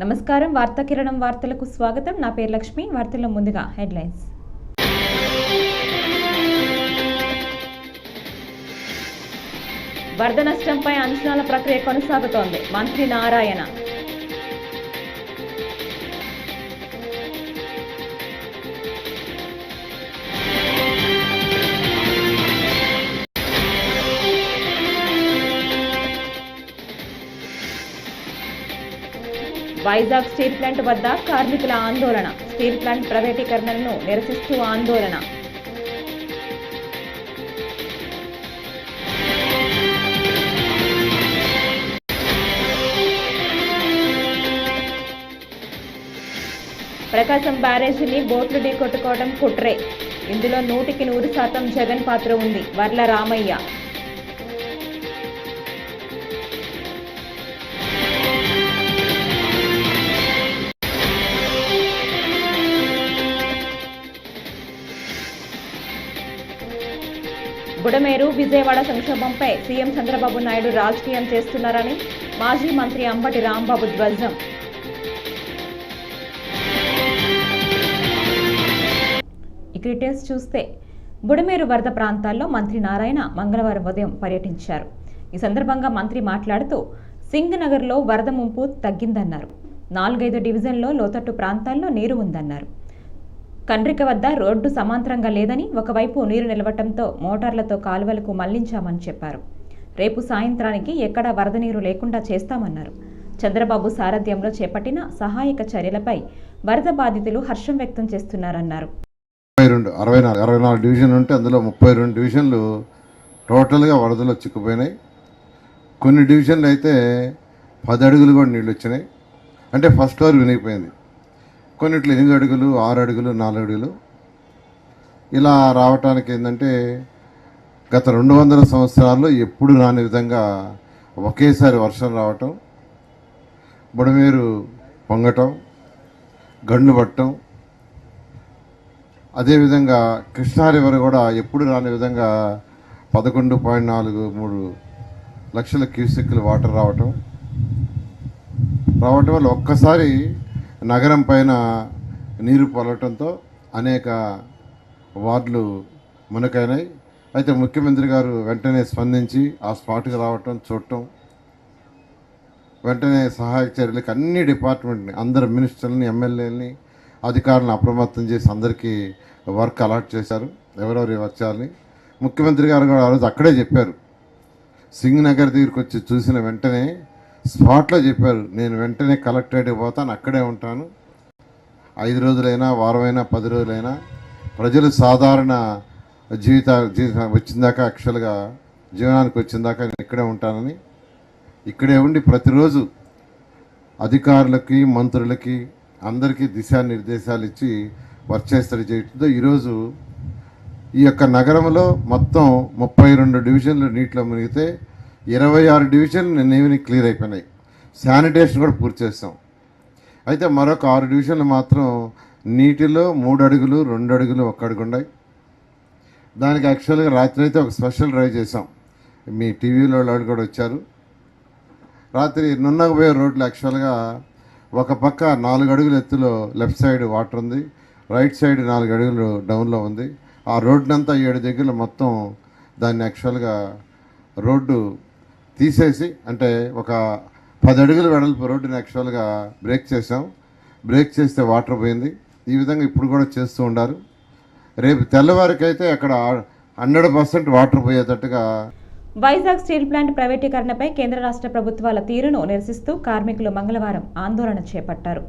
నమస్కారం వార్తా కిరణం వార్తలకు స్వాగతం. నా పేరు లక్ష్మి. వార్తల్లో ముందుగా హెడ్లైన్స్. వరద నష్టంపై అంచనాల ప్రక్రియ కొనసాగుతోంది. మంత్రి నారాయణ. వైజాగ్ స్టీల్ ప్లాంట్ వద్ద కార్మికుల ఆందోళన. స్టీల్ ప్లాంట్ ప్రైవేటీకరణను నిరసిస్తూ ఆందోళన. ప్రకాశం బ్యారేజీని బోట్లు ఢీకొట్టుకోవడం కుట్రే. ఇందులో 100% జగన్ పాత్ర ఉంది. వర్ల రామయ్య. బుడమేరు విజయవాడ సంక్షోభంపై సీఎం చంద్రబాబు నాయుడు రాజకీయం చేస్తున్నారని మాజీ మంత్రి అంబటి రాంబాబు ధ్వజం. డీటెయిల్స్ చూస్తే బుడమేరు వరద ప్రాంతాల్లో మంత్రి నారాయణ మంగళవారం ఉదయం పర్యటించారు. ఈ సందర్భంగా మంత్రి మాట్లాడుతూ సింగ్ నగర్లో వరద ముంపు తగ్గిందన్నారు. 4-5 డివిజన్లో లోతట్టు ప్రాంతాల్లో నీరు ఉందన్నారు. కండ్రిక వద్ద రోడ్డు సమాంతరంగా లేదని, ఒకవైపు నీరు నిలవటంతో మోటార్లతో కాలువలకు మళ్లించామని చెప్పారు. రేపు సాయంత్రానికి ఎక్కడా వరద నీరు లేకుండా చేస్తామన్నారు. చంద్రబాబు సారథ్యంలో చేపట్టిన సహాయక చర్యలపై వరద బాధితులు హర్షం వ్యక్తం చేస్తున్నారన్నారు. 64 డివిజన్లు ఉంటే అందులో 32 డివిజన్లు టోటల్గా వరదలో చిక్కుపోయినాయి. కొన్ని డివిజన్లు అయితే 10 అడుగులు కూడా నీళ్ళు వచ్చినాయి. అంటే ఫస్ట్ ఫ్లోర్ వినిగిపోయింది. కొన్నిట్లో 8 అడుగులు, 6 అడుగులు, 4 అడుగులు ఇలా రావటానికి ఏంటంటే గత 200 సంవత్సరాల్లో ఎప్పుడు రాని విధంగా ఒకేసారి వర్షం రావటం, బుడమేరు పొంగటం, గండ్లు పట్టడం, అదేవిధంగా కృష్ణా రివర్ కూడా ఎప్పుడు రాని విధంగా 11.43 లక్షల క్యూసెక్కులు వాటర్ రావటం వల్ల ఒక్కసారి నగరం పైన నీరు పొలటంతో అనేక వార్డులు మునకైనాయి. అయితే ముఖ్యమంత్రి గారు వెంటనే స్పందించి ఆ స్పాట్కి రావటం, చూడటం, వెంటనే సహాయక చర్యలకు అన్ని డిపార్ట్మెంట్ని, అందరు మినిస్టర్లని, ఎమ్మెల్యేలని, అధికారులను అప్రమత్తం చేసి అందరికీ వర్క్ అలాట్ చేశారు. ఎవరెవరు వచ్చారని ముఖ్యమంత్రి గారు కూడా ఆ రోజు అక్కడే చెప్పారు. సింగ్ నగర్ దగ్గరికి వచ్చి చూసిన వెంటనే స్పాట్లో చెప్పారు, నేను వెంటనే కలెక్టరేట్కి పోతాను, అక్కడే ఉంటాను. 5 రోజులైనా, వారమైనా, 10 రోజులైనా ప్రజలు సాధారణ జీవితం వచ్చిందాకా, యాక్చువల్గా జీవనానికి వచ్చిందాకా నేను ఇక్కడే ఉంటానని, ఇక్కడే ఉండి ప్రతిరోజు అధికారులకి, మంత్రులకి అందరికీ దిశానిర్దేశాలు ఇచ్చి వర్క్ చేస్తూ చేయడంతో ఈరోజు ఈ యొక్క నగరంలో మొత్తం 32 డివిజన్లు నీటిలో మునిగితే 26 డివిజన్లు నిన్నవి క్లియర్ అయిపోయినాయి. శానిటేషన్ కూడా పూర్తి చేస్తాం. అయితే మరొక 6 డివిజన్లు మాత్రం నీటిలో 3 అడుగులు, 2 అడుగులు, 1 అడుగు ఉన్నాయి. దానికి యాక్చువల్గా రాత్రి అయితే ఒక స్పెషల్ డ్రైవ్ చేసాం. మీ టీవీలో వాళ్ళు కూడా వచ్చారు. రాత్రి నున్నగపోయే రోడ్లు యాక్చువల్గా ఒక పక్క 4 అడుగుల ఎత్తులో లెఫ్ట్ సైడ్ వాటర్ ఉంది, రైట్ సైడ్ 4 అడుగులు డౌన్లో ఉంది. ఆ రోడ్నంతా 7 దగ్గర మొత్తం దాన్ని యాక్చువల్గా రోడ్డు తీసేసి, అంటే ఒక 10 అడుగుల వెడల్పు రోడ్డుని యాక్చువల్గా బ్రేక్ చేసాం. బ్రేక్ చేస్తే వాటర్ పోయింది. ఈ విధంగా ఇప్పుడు కూడా చేస్తూ ఉండారు. రేపు తెల్లవారికైతే అక్కడ 100% వాటర్ పోయేటట్టుగా. వైజాగ్ స్టీల్ ప్లాంట్ ప్రైవేటీకరణపై కేంద్ర రాష్ట్ర ప్రభుత్వాల తీరును నిరసిస్తూ కార్మికులు మంగళవారం ఆందోళన చేపట్టారు.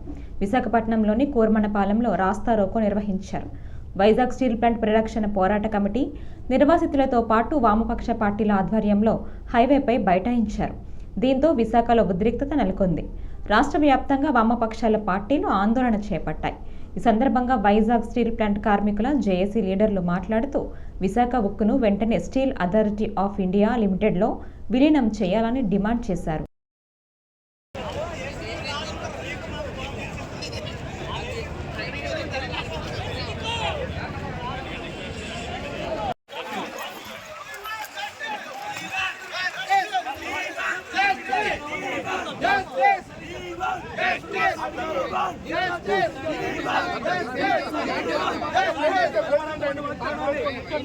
విశాఖపట్నంలోని కూర్మనపాలెంలో రాస్తా రోకో నిర్వహించారు. వైజాగ్ స్టీల్ ప్లాంట్ పరిరక్షణ పోరాట కమిటీ నిర్వాసితులతో పాటు వామపక్ష పార్టీల ఆధ్వర్యంలో హైవేపై బైఠాయించారు. దీంతో విశాఖలో ఉద్రిక్తత నెలకొంది. రాష్ట్ర వ్యాప్తంగా వామపక్షాల పార్టీలు ఆందోళన చేపట్టాయి. ఈ సందర్భంగా వైజాగ్ స్టీల్ ప్లాంట్ కార్మికుల జేఏసీ లీడర్లు మాట్లాడుతూ విశాఖ ఉక్కును వెంటనే స్టీల్ అథారిటీ ఆఫ్ ఇండియా లిమిటెడ్లో విలీనం చేయాలని డిమాండ్ చేశారు.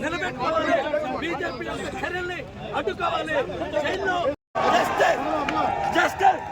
నిలబెట్టుకోవాలి. బీజేపీ చర్యల్ని అడ్డుకోవాలి. జైల్లో జస్టిస్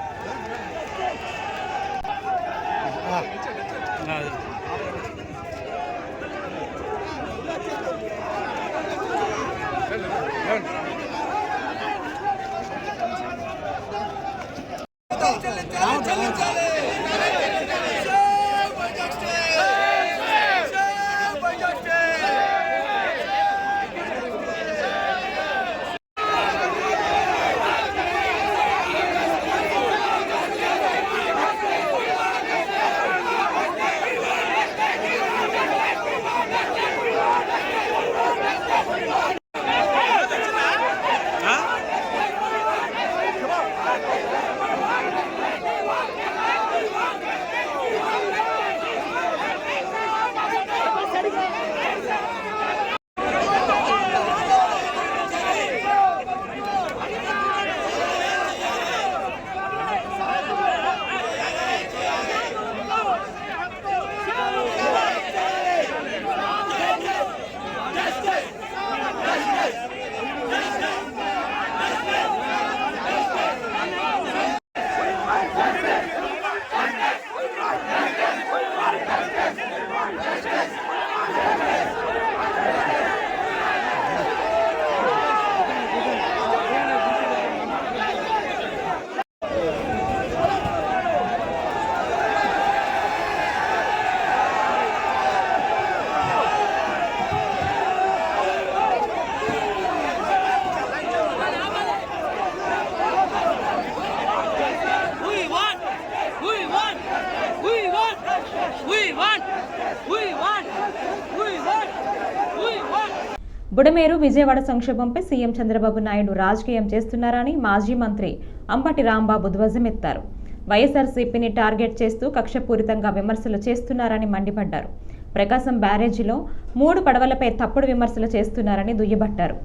బుడమేరు విజయవాడ సంక్షోభంపై సీఎం చంద్రబాబు నాయుడు రాజకీయం చేస్తున్నారని మాజీ మంత్రి అంబటి రాంబాబు ధ్వజమెత్తారు. వైఎస్ఆర్సీపీని టార్గెట్ చేస్తూ కక్షపూరితంగా విమర్శలు చేస్తున్నారని మండిపడ్డారు. ప్రకాశం బ్యారేజీలో 3 పడవలపై తప్పుడు విమర్శలు చేస్తున్నారని దుయ్యబట్టారు.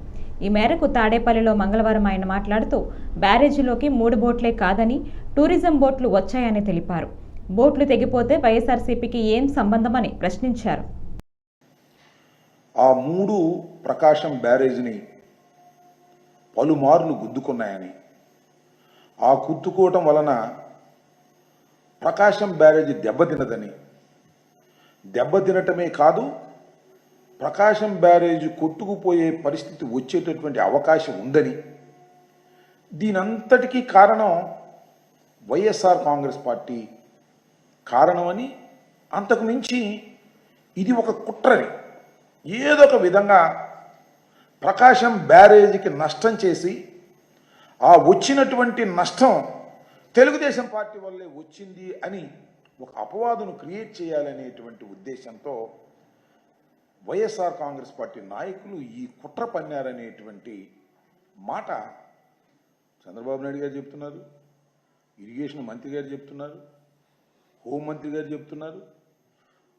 ఈ మేరకు తాడేపల్లిలో మంగళవారం ఆయన మాట్లాడుతూ బ్యారేజీలోకి 3 బోట్లే కాదని టూరిజం బోట్లు వచ్చాయని తెలిపారు. బోట్లు తెగిపోతే వైఎస్ఆర్సీపీకి ఏం సంబంధమని ప్రశ్నించారు. ఆ 3 ప్రకాశం బ్యారేజ్ని పలుమార్లు గుద్దుకున్నాయని, ఆ గుద్దుకోవటం వలన ప్రకాశం బ్యారేజీ దెబ్బతినదని, దెబ్బతినటమే కాదు ప్రకాశం బ్యారేజీ కొట్టుకుపోయే పరిస్థితి వచ్చేటటువంటి అవకాశం ఉందని, దీనంతటికీ కారణం వైఎస్ఆర్ కాంగ్రెస్ పార్టీ కారణమని, అంతకు మించి ఇది ఒక కుట్రని, ఏదో ఒక విధంగా ప్రకాశం బ్యారేజీకి నష్టం చేసి ఆ వచ్చినటువంటి నష్టం తెలుగుదేశం పార్టీ వల్లే వచ్చింది అని ఒక అపవాదును క్రియేట్ చేయాలనేటువంటి ఉద్దేశంతో వైఎస్ఆర్ కాంగ్రెస్ పార్టీ నాయకులు ఈ కుట్ర పన్నారనేటువంటి మాట చంద్రబాబు నాయుడు గారు చెప్తున్నారు, ఇరిగేషన్ మంత్రి గారు చెప్తున్నారు, హోంమంత్రి గారు చెప్తున్నారు.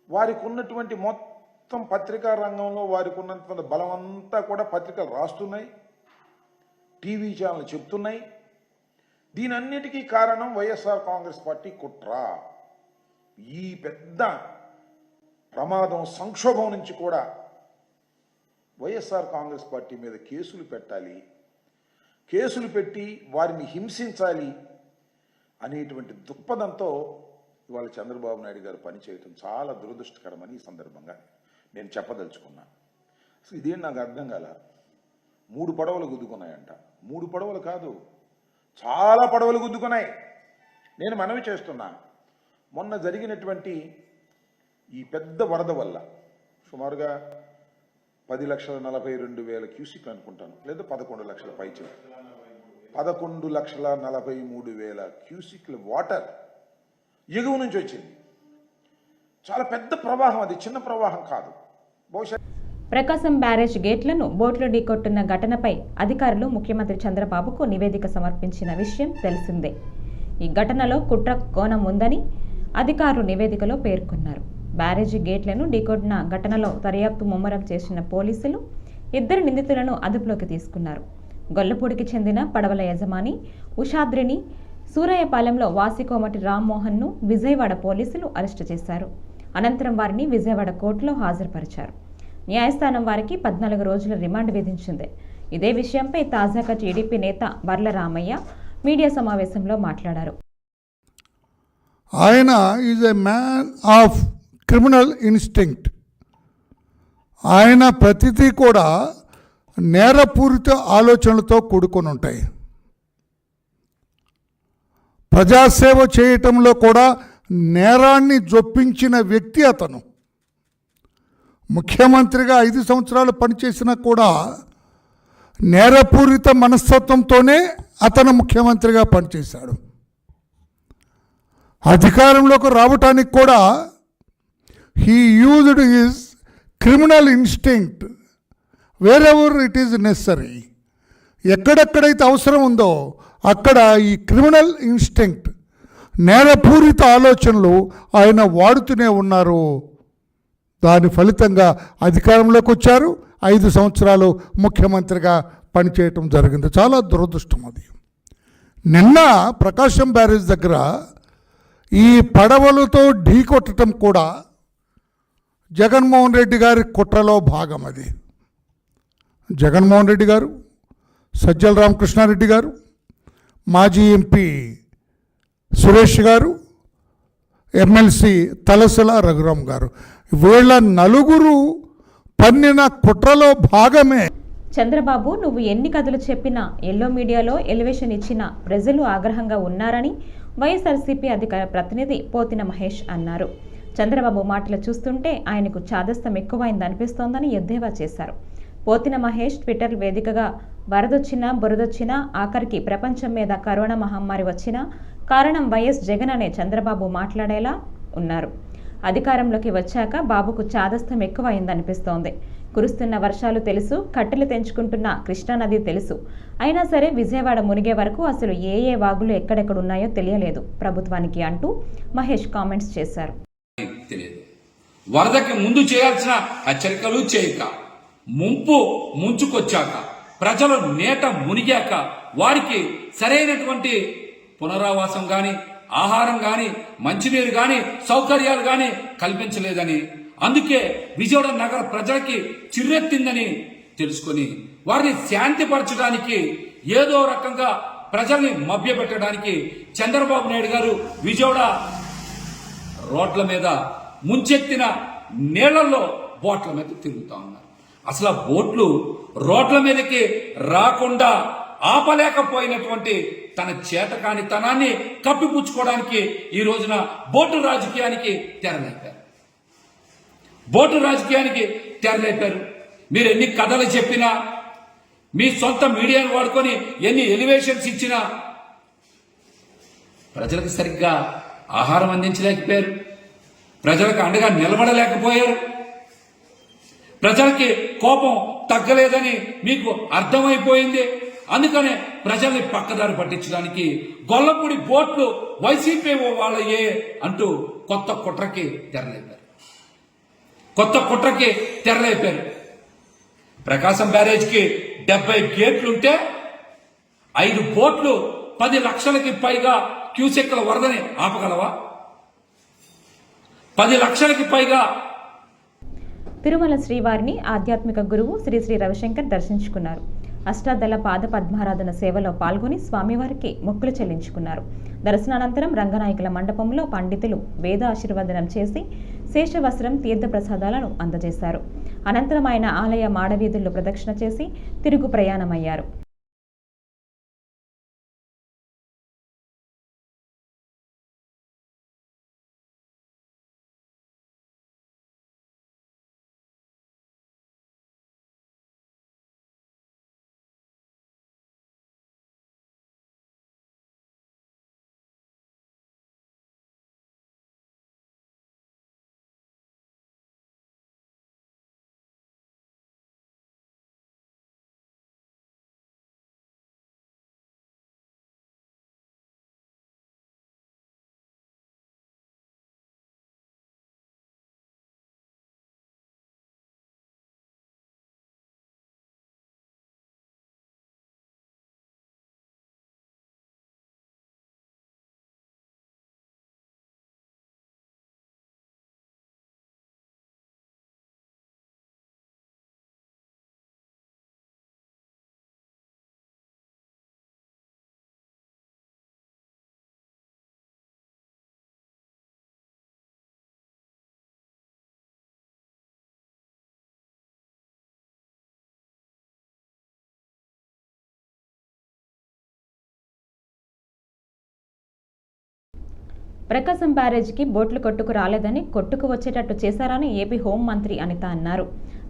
వారికి ఉన్నటువంటి మొత్తం పత్రికా రంగంలో వారికి ఉన్నంత బలం అంతా కూడా పత్రికలు రాస్తున్నాయి, టీవీ ఛానల్ చెప్తున్నాయి. దీనన్నిటికీ కారణం వైఎస్ఆర్ కాంగ్రెస్ పార్టీ కుట్ర. ఈ పెద్ద ప్రమాదం సంక్షోభం నుంచి కూడా వైఎస్ఆర్ కాంగ్రెస్ పార్టీ మీద కేసులు పెట్టాలి, కేసులు పెట్టి వారిని హింసించాలి అనేటువంటి దృక్పథంతో ఇవాళ చంద్రబాబు నాయుడు గారు పనిచేయటం చాలా దురదృష్టకరమని ఈ సందర్భంగా నేను చెప్పదలుచుకున్నాను. అసలు ఇదేం నాకు అర్థం కాల. 3 పడవలు గుద్దుకున్నాయంట. 3 పడవలు కాదు, చాలా పడవలు గుద్దుకున్నాయి. నేను మనవి చేస్తున్నా, మొన్న జరిగినటువంటి ఈ పెద్ద వరద వల్ల సుమారుగా 10,42,000 క్యూసిక్లు అనుకుంటాను, లేదా 11 లక్షల పైచలు, 11,43,000 క్యూసిక్ల వాటర్ ఎగువ నుంచి వచ్చింది. చాలా పెద్ద ప్రవాహం, అది చిన్న ప్రవాహం కాదు. బహుశా ప్రకాశం బ్యారేజ్ గేట్లను బోట్లు ఢీకొట్టున్న ఘటనపై అధికారులు ముఖ్యమంత్రి చంద్రబాబుకు నివేదిక సమర్పించిన విషయం తెలిసిందే. ఈ ఘటనలో కుట్ర కోణం ఉందని అధికారులు నివేదికలో పేర్కొన్నారు. బ్యారేజీ గేట్లను ఢీకొట్టిన ఘటనలో దర్యాప్తు ముమ్మరం చేసిన పోలీసులు 2 నిందితులను అదుపులోకి తీసుకున్నారు. గొల్లపూడికి చెందిన పడవల యజమాని ఉషాద్రిని, సూరయ్యపాలెంలో వాసికోమటి రామ్మోహన్ను విజయవాడ పోలీసులు అరెస్టు చేశారు. అనంతరం వారిని విజయవాడ కోర్టులో హాజరుపరిచారు. న్యాయస్థానం వారికి 14 రోజుల రిమాండ్ విధించింది. ఇదే విషయంపై తాజాగా టీడీపీ నేత వర్ల రామయ్య మీడియా సమావేశంలో మాట్లాడారు. ఆయన is a man of criminal instinct. ఆయన ప్రతిదీ కూడా నేరపూరిత ఆలోచనలతో కూడుకొని ఉంటాయి. ప్రజాసేవ చేయటంలో కూడా నేరాన్ని జొప్పించిన వ్యక్తి అతను. ముఖ్యమంత్రిగా 5 సంవత్సరాలు పనిచేసినా కూడా నేరపూరిత మనస్తత్వంతోనే అతను ముఖ్యమంత్రిగా పనిచేశాడు. అధికారంలోకి రావటానికి కూడా he used his criminal instinct wear ever it is necessary. ఎక్కడెక్కడైతే అవసరం ఉందో అక్కడ ఈ క్రిమినల్ ఇన్స్టింక్ట్, నేరపూరిత ఆలోచనలు ఆయన వాడుతూనే ఉన్నారు. దాని ఫలితంగా అధికారంలోకి వచ్చారు. 5 సంవత్సరాలు ముఖ్యమంత్రిగా పనిచేయటం జరిగింది. చాలా దురదృష్టం అది. నిన్న ప్రకాశం బ్యారేజ్ దగ్గర ఈ పడవలతో ఢీకొట్టడం కూడా జగన్మోహన్ రెడ్డి గారి కుట్రలో భాగం. అది జగన్మోహన్ రెడ్డి గారు, సజ్జల రామకృష్ణారెడ్డి గారు, మాజీ ఎంపీ సురేష్ గారు, ఎమ్మెల్సీ తలసల రఘురామ్ గారు, వీళ్ళ నలుగురు పన్నిన కుట్రలో భాగమే. చంద్రబాబు, నువ్వు ఎన్ని కథలు చెప్పినా, ఎల్లో మీడియాలో ఎలివేషన్ ఇచ్చినా ప్రజలు ఆగ్రహంగా ఉన్నారని వైఎస్ఆర్సీపీ అధికార ప్రతినిధి పోతిన మహేష్ అన్నారు. చంద్రబాబు మాటలు చూస్తుంటే ఆయనకు చాదస్తం ఎక్కువైందనిపిస్తోందని ఎద్దేవా చేశారు. పోతిన మహేష్ ట్విట్టర్ వేదికగా వరదొచ్చినా బురదొచ్చినా ఆఖరికి ప్రపంచం మీద కరోనా మహమ్మారి వచ్చినా కారణం వైఎస్ జగన్ అనే చంద్రబాబు మాట్లాడేలా ఉన్నారు. అధికారంలోకి వచ్చాక బాబుకు చాదస్తం ఎక్కువైందనిపిస్తోంది. కురుస్తున్న వర్షాలు తెలుసు, కట్టెలు తెంచుకుంటున్న కృష్ణానది తెలుసు. అయినా సరే విజయవాడ మునిగే వరకు అసలు ఏ ఏ వాగులు ఎక్కడెక్కడున్నాయో తెలియలేదు ప్రభుత్వానికి అంటూ మహేష్ కామెంట్స్ చేశారు. తెలియదు. వరదకి ముందు చేయాల్సిన హెచ్చరికలు చేయక, ముంపు ముంచుకొచ్చాక, ప్రజలు నేట మునిగాక వారికి సరైనటువంటి పునరావాసం గాని, ఆహారం గాని, మంచినీరు గాని, సౌకర్యాలు గాని కల్పించలేదని, అందుకే విజయవాడ నగర ప్రజలకి చిర్రెత్తిందని తెలుసుకొని వారిని శాంతిపరచడానికి, ఏదో రకంగా ప్రజల్ని మభ్యపెట్టడానికి చంద్రబాబు నాయుడు గారు విజయవాడ రోడ్ల మీద ముంచెత్తిన నీళ్లలో బోట్ల మీద తిరుగుతా ఉన్నారు. అసలు ఆ బోట్లు రోడ్ల మీదకి రాకుండా ఆపలేకపోయినటువంటి తన చేతకానితనాన్ని కప్పిపుచ్చుకోవడానికి ఈ రోజున బోటు రాజకీయానికి తెరలేపారు. బోటు రాజకీయానికి తెరలేపారు. మీరు ఎన్ని కథలు చెప్పినా, మీ సొంత మీడియాను వాడుకొని ఎన్ని ఎలివేషన్స్ ఇచ్చినా ప్రజలకు సరిగ్గా ఆహారం అందించలేకపోయారు. ప్రజలకు అండగా నిలబడలేకపోయారు. ప్రజలకి కోపం తగ్గలేదని మీకు అర్థమైపోయింది. అందుకనే ప్రజల్ని పక్కదారి పట్టించడానికి గొల్లపూడి బోట్లు వైసీపీ వాళ్ళయే అంటూ కొత్త కుట్రకి తెరలేపారు. ప్రకాశం బ్యారేజ్కి 70 గేట్లుంటే 5 బోట్లు 10 లక్షలకి పైగా క్యూసెక్ల వరదని ఆపగలవా? 10 లక్షలకి పైగా. తిరుమల శ్రీవారిని ఆధ్యాత్మిక గురువు శ్రీ శ్రీ రవిశంకర్ దర్శించుకున్నారు. అష్టాదళ పాద పద్మారాధన సేవలో పాల్గొని స్వామివారికి మొక్కులు చెల్లించుకున్నారు. దర్శనానంతరం రంగనాయకుల మండపంలో పండితులు వేద ఆశీర్వదనం చేసి శేషవస్త్రం, తీర్థప్రసాదాలను అందజేశారు. అనంతరం ఆయన ఆలయ మాడవీధుల్లో ప్రదక్షిణ చేసి తిరుగు ప్రయాణమయ్యారు. ప్రకాశం బ్యారేజీకి బోట్లు కొట్టుకు రాలేదని కొట్టుకు వచ్చేటట్టు చేశారని ఏపీ హోంమంత్రి అనిత అన్నారు.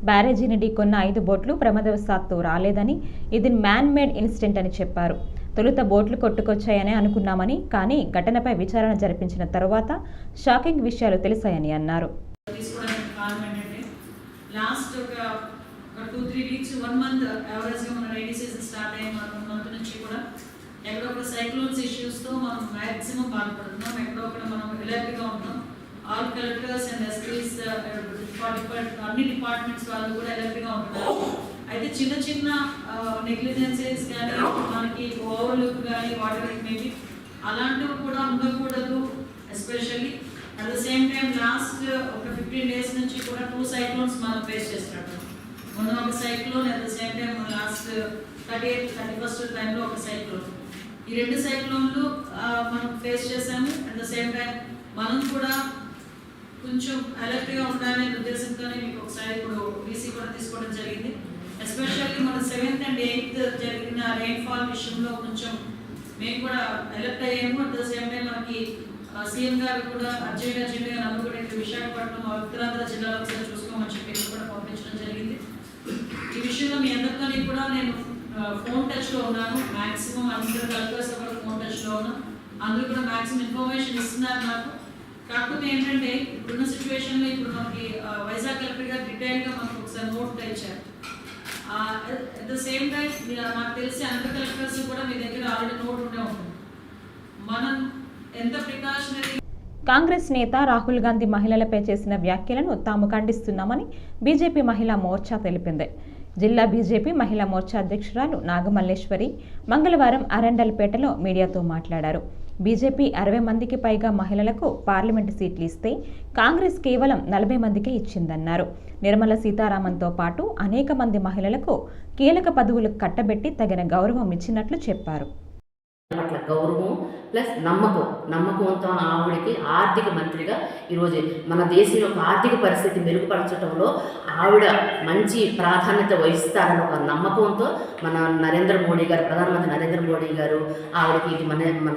బ్యారేజీని ఢీకొన్న 5 బోట్లు ప్రమాదవశాత్తు రాలేదని ఇది మ్యాన్ మేడ్ ఇన్సిడెంట్ అని చెప్పారు. తొలుత బోట్లు కొట్టుకొచ్చాయని అనుకున్నామని, కానీ ఘటనపై విచారణ జరిపించిన తరువాత షాకింగ్ విషయాలు తెలిసాయని అన్నారు. లాస్ట్ ఒక 2-3 వీక్స్ 1 మంత్ యావరేజ్గా మన రైనీ సీజన్ స్టార్ట్ అయిన 1 మంత్ నుంచి కూడా ఎక్కడొక్కడ సైక్లోన్స్ ఇష్యూస్తో మనం మ్యాక్సిమం బాధపడుతున్నాం. ఎక్కడొక్కడ మనం ఎలర్ట్గా ఉన్నాం. ఆల్ కలెక్టర్స్ అండ్ ఎస్పీస్ అన్ని డిపార్ట్మెంట్స్ వాళ్ళు కూడా ఎలర్ట్గా ఉంటున్నారు. అయితే చిన్న చిన్న నెగ్లిజెన్సెస్ కానీ మనకి ఓవర్లుక్ కానీ వాటర్ మేబీ అలాంటివి కూడా ఉండకూడదు. Especially at the same time last ఒక 15 days నుంచి కూడా 2 సైక్లోన్స్ మనం ఫేస్ చేస్తున్నట్టు. మొన్న ఒక cyclone, at the same time last 31st టైంలో ఒక సైక్లోన్. ఈ 2 సైక్లోన్లు మనం ఫేస్ చేసాము. అట్ ద సేమ్ టైం మనం కూడా కొంచెం అలర్ట్గా ఉండాలనే ఉద్దేశంతోనే మీకు ఒకసారి ఇప్పుడు వీసీ కూడా తీసుకోవడం జరిగింది. ఎస్పెషల్లీ మన 7th and 8th జరిగిన రెయిన్ఫాల్ విషయంలో కొంచెం మేము కూడా అలర్ట్ అయ్యాము. అట్ ద సేమ్ టైం మనకి సీఎం గారు కూడా అర్జెంట్గా నన్ను కూడా ఇక్కడ విశాఖపట్నం ఉత్తరాంధ్ర జిల్లాలో ఒకసారి చూసుకోమని చెప్పి కూడా పంపించడం జరిగింది. ఈ విషయంలో మీ అందరితో కూడా నేను ఫోన్ టచ్లో ఉన్నాను. మ్యాక్సిమం అందరూ కలెక్టర్స్ కూడా ఫోన్ టచ్లో ఉన్నాం. అందరూ కూడా మ్యాక్సిమం ఇన్ఫర్మేషన్ ఇస్తున్నారు నాకు. కాకపోతే ఏంటంటే ఇప్పుడున్న సిచ్యువేషన్లో ఇప్పుడు మనకి వైజాగ్ కలెక్టర్ గారు డీటెయిల్గా మనకు ఒకసారి నోట్ ఇచ్చారు. అట్ ద సేమ్ టైం నాకు తెలిసి అందరు కలెక్టర్స్ కూడా మీ దగ్గర ఆల్రెడీ నోట్ ఉండే ఉంటుంది. మనం ఎంత ప్రికాషనరీ. కాంగ్రెస్ నేత రాహుల్ గాంధీ మహిళలపై చేసిన వ్యాఖ్యలను తాము ఖండిస్తున్నామని బీజేపీ మహిళా మోర్చా తెలిపింది. జిల్లా బీజేపీ మహిళా మోర్చా అధ్యక్షురాలు నాగమల్లేశ్వరి మంగళవారం అరండల్పేటలో మీడియాతో మాట్లాడారు. బీజేపీ 60 మందికి పైగా మహిళలకు పార్లమెంటు సీట్లు ఇస్తే కాంగ్రెస్ కేవలం 40 మందికే ఇచ్చిందన్నారు. నిర్మలా సీతారామన్తో పాటు అనేక మంది మహిళలకు కీలక పదవులు కట్టబెట్టి తగిన గౌరవం ఇచ్చినట్లు చెప్పారు. పట్ల గౌరవం ప్లస్ నమ్మకంతో ఆవిడకి ఆర్థిక మంత్రిగా ఈరోజు మన దేశం యొక్క ఆర్థిక పరిస్థితి మెరుగుపరచడంలో ఆవిడ మంచి ప్రాధాన్యత వహిస్తారని ఒక నమ్మకంతో మన నరేంద్ర మోడీ గారు, ప్రధానమంత్రి నరేంద్ర మోడీ గారు ఆవిడకి ఇది మన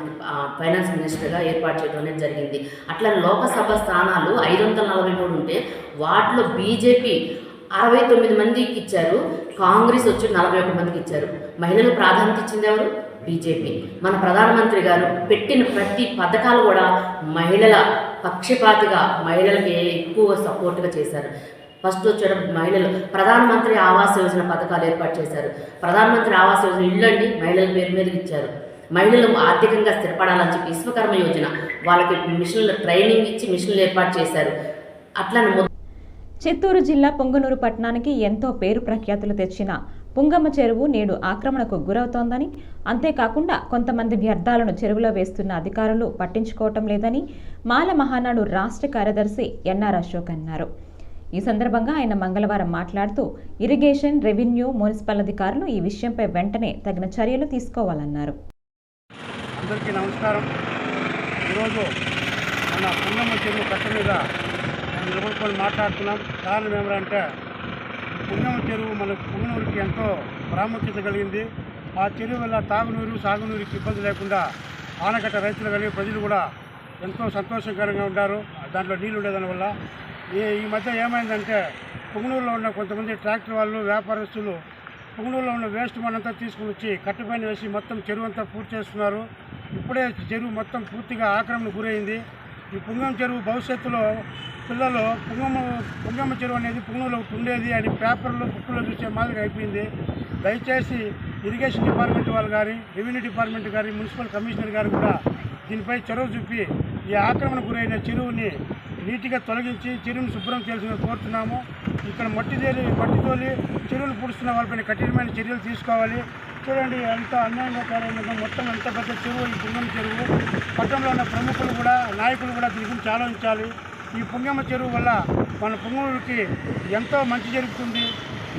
ఫైనాన్స్ మినిస్టర్గా ఏర్పాటు చేయడం అనేది జరిగింది. అట్లా లోకసభ స్థానాలు 543 ఉంటే వాటిలో బీజేపీ 69 మందికి ఇచ్చారు, కాంగ్రెస్ వచ్చి 41 మందికి ఇచ్చారు. మహిళలు ప్రాధాన్యత ఇచ్చింది ఎవరు? బీజేపీ. మన ప్రధానమంత్రి గారు పెట్టిన ప్రతి పథకాలు కూడా మహిళల పక్షపాతిగా మహిళలకి ఎక్కువ సపోర్ట్గా చేశారు. ఫస్ట్ వచ్చేటం మహిళలు ప్రధానమంత్రి ఆవాస్ యోజన పథకాలు ఏర్పాటు చేశారు. ప్రధానమంత్రి ఆవాస్ యోజన ఇళ్ళండి మహిళల పేరు మీద ఇచ్చారు. మహిళలు ఆర్థికంగా స్థిరపడాలని చెప్పి విశ్వకర్మ యోజన వాళ్ళకి మిషన్లు ట్రైనింగ్ ఇచ్చి మిషన్లు ఏర్పాటు చేశారు. అట్లా చిత్తూరు జిల్లా పొంగనూరు పట్టణానికి ఎంతో పేరు ప్రఖ్యాతులు తెచ్చిన పుంగమ్మ చెరువు నేడు ఆక్రమణకు గురవుతోందని, అంతేకాకుండా కొంతమంది వ్యర్థాలను చెరువులో వేస్తున్న అధికారులు పట్టించుకోవటం లేదని మాల మహానాడు రాష్ట్ర కార్యదర్శి ఎన్ఆర్ అశోక్ అన్నారు. ఈ సందర్భంగా ఆయన మంగళవారం మాట్లాడుతూ ఇరిగేషన్, రెవెన్యూ, మున్సిపల్ అధికారులు ఈ విషయంపై వెంటనే తగిన చర్యలు తీసుకోవాలన్నారు. అందరికీ నమస్కారం. ఈరోజు మన పుంగమ్మ చెరువు కట్ట మీద మనం నిలబడుకొని మాట్లాడుతున్నాం. కారణం ఏమిటంటే పుంగమ్మ చెరువు మన పుంగనూరుకి ఎంతో ప్రాముఖ్యత కలిగింది. ఆ చెరువు వల్ల తాగునీరు, సాగునీరుకి ఇబ్బంది లేకుండా ఆనకట్ట రైతులు కానీ ప్రజలు కూడా ఎంతో సంతోషకరంగా ఉంటారు దాంట్లో నీళ్ళు ఉండేదానివల్ల. ఈ మధ్య ఏమైందంటే పుంగనూరులో ఉన్న కొంతమంది ట్రాక్టర్ వాళ్ళు, వ్యాపారస్తులు పుంగనూరులో ఉన్న వేస్ట్ మనంతా తీసుకుని వచ్చి కట్టుపైన వేసి మొత్తం చెరువు అంతా పూర్తి చేస్తున్నారు. ఇప్పుడే చెరువు మొత్తం పూర్తిగా ఆక్రమణకు గురైంది. ఈ పుంగమ్మ చెరువు భవిష్యత్తులో పిల్లలు పుంగమ్మ చెరువు అనేది పుంగనూరులో ఉండేది అని పేపర్లో, బుక్కులో చూసే మాదిరి అయిపోయింది. దయచేసి ఇరిగేషన్ డిపార్ట్మెంట్ వాళ్ళు కానీ, రెవెన్యూ డిపార్ట్మెంట్ కానీ, మున్సిపల్ కమిషనర్ గారు కూడా దీనిపై చొరవ చూపి ఈ ఆక్రమణ గురైన చెరువుని నీటిగా తొలగించి చెరువుని శుభ్రం చేయాల్సిందిగా కోరుతున్నాము. ఇక్కడ మట్టి తోలి చెరువులు పూడుస్తున్న వాళ్ళపైన కఠినమైన చర్యలు తీసుకోవాలి. చూడండి ఎంత అన్యాయంగా తయారైందో. మొత్తం ఎంత పెద్ద చెరువు ఈ పుంగమ్మ చెరువు. పట్టణంలో ఉన్న ప్రముఖులు కూడా, నాయకులు కూడా దీని గురించి ఆలోచించాలి. ఈ పుంగమ్మ చెరువు వల్ల మన పుంగనూరుకి ఎంతో మంచి జరుగుతుంది.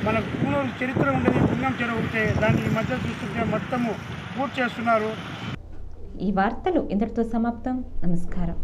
మన పుంగనూరు చరిత్ర ఉండేది పుంగమ్మ చెరువు ఉంటే దాన్ని ఈ మధ్య చూస్తుంటే మొత్తము పూర్తి చేస్తున్నారు. ఈ వార్తలు ఇంతటితో సమాప్తం. నమస్కారం.